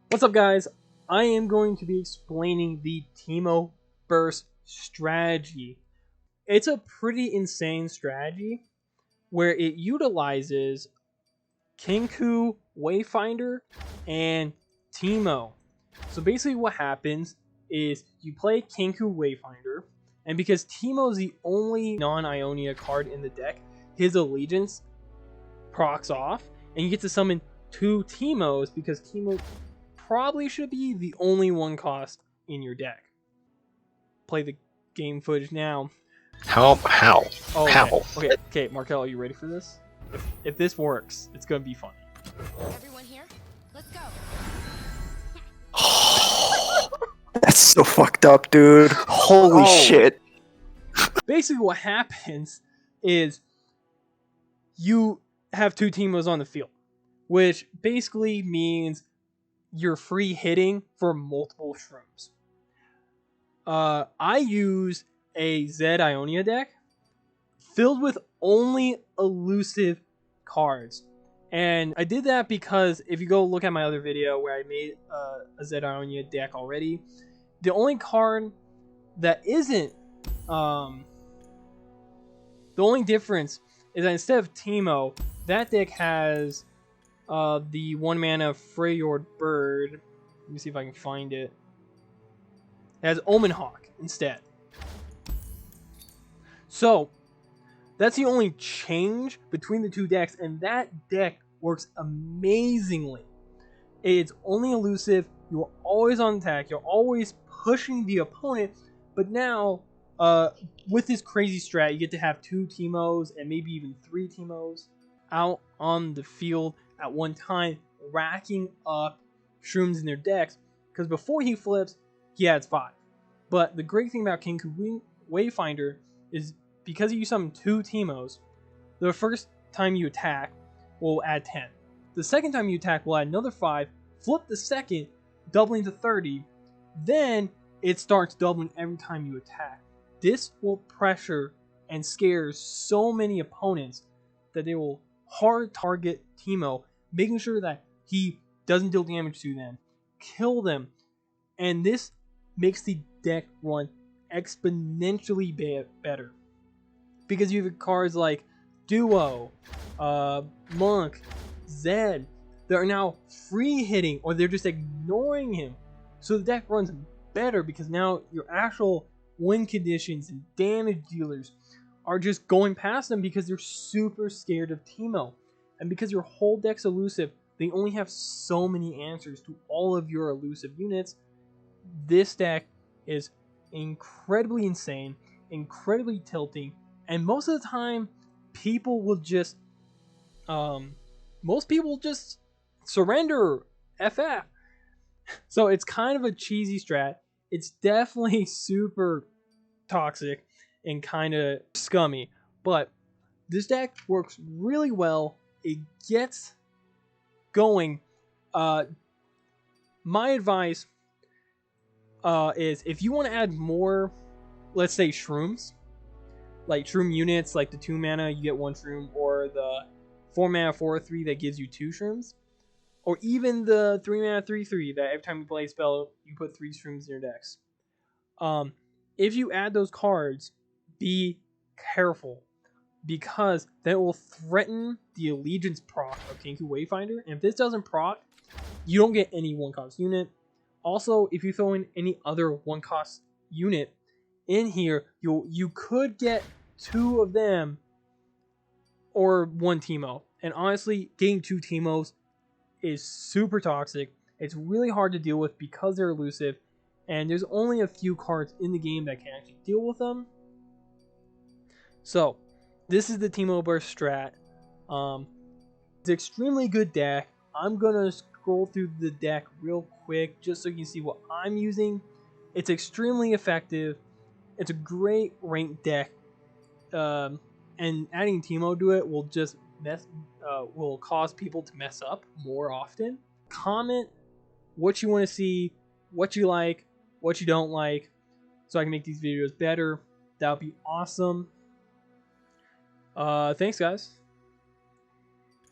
What's up, guys? I am going to be explaining the Teemo burst strategy. It's a pretty insane strategy where it utilizes Kinku, Wayfinder, and Teemo. So basically what happens is you play Kinku Wayfinder, and because Teemo is the only non-Ionia card in the deck, his allegiance procs off, and you get to summon two Teemos because Teemo probably should be the only one cost in your deck. Play the game footage now. How? Oh, How? Okay, Markel, are you ready for this? If this works, it's gonna be funny. Everyone here? Let's go. That's so fucked up, dude. Holy shit. Basically what happens is you have two Teemos on the field, which basically means you're free hitting for multiple shrooms. I use a Zed Ionia deck filled with only elusive cards. And I did that because if you go look at my other video where I made a Zed Ionia deck already, the only card that isn't, the only difference is that instead of Teemo, that deck has the 1 mana Freyord Bird. Let me see if I can find it. It has Omen Hawk instead. So that's the only change between the two decks, and that deck works amazingly. It's only elusive, you're always on attack, you're always pushing the opponent, but now with this crazy strat, you get to have two Teemos and maybe even three Teemos out on the field at one time, racking up shrooms in their decks, because before he flips, he adds 5. But the great thing about Kinku Wayfinder is because you summon two Teemos, the first time you attack will add 10. The second time you attack will add another 5, flip the second, doubling to 30, then it starts doubling every time you attack. This will pressure and scare so many opponents that they will hard target Teemo, making sure that he doesn't deal damage to them, kill them, and this makes the deck run exponentially better. Because you have cards like Duo, Monk, Zed, that are now free hitting, or they're just ignoring him. So the deck runs better because now your actual win conditions and damage dealers are just going past them because they're super scared of Teemo. And because your whole deck's elusive, they only have so many answers to all of your elusive units. This deck is incredibly insane, incredibly tilting, and most of the time, people will just, most people just surrender, FF. So it's kind of a cheesy strat. It's definitely super toxic and kind of scummy, but this deck works really well. It gets going. My advice is if you want to add more, let's say shrooms, like shroom units, like the 2 mana you get 1 shroom, or the 4 mana 4/3 that gives you 2 shrooms, or even the 3 mana 3/3 that every time you play a spell you put 3 shrooms in your decks. If you add those cards, be careful, because that will threaten the allegiance proc of Kinku Wayfinder, and if this doesn't proc, you don't get any 1-cost unit. Also, if you throw in any other 1-cost unit in here, you could get 2 of them or 1 Teemo. And honestly, getting 2 Teemos is super toxic. It's really hard to deal with because they're elusive, and there's only a few cards in the game that can actually deal with them. So, this is the Teemo Burst strat. It's an extremely good deck. I'm gonna scroll through the deck real quick just so you can see what I'm using. It's extremely effective. It's a great ranked deck, and adding Teemo to it will just will cause people to mess up more often. Comment what you want to see, what you like, what you don't like, so I can make these videos better. That would be awesome. Thanks, guys.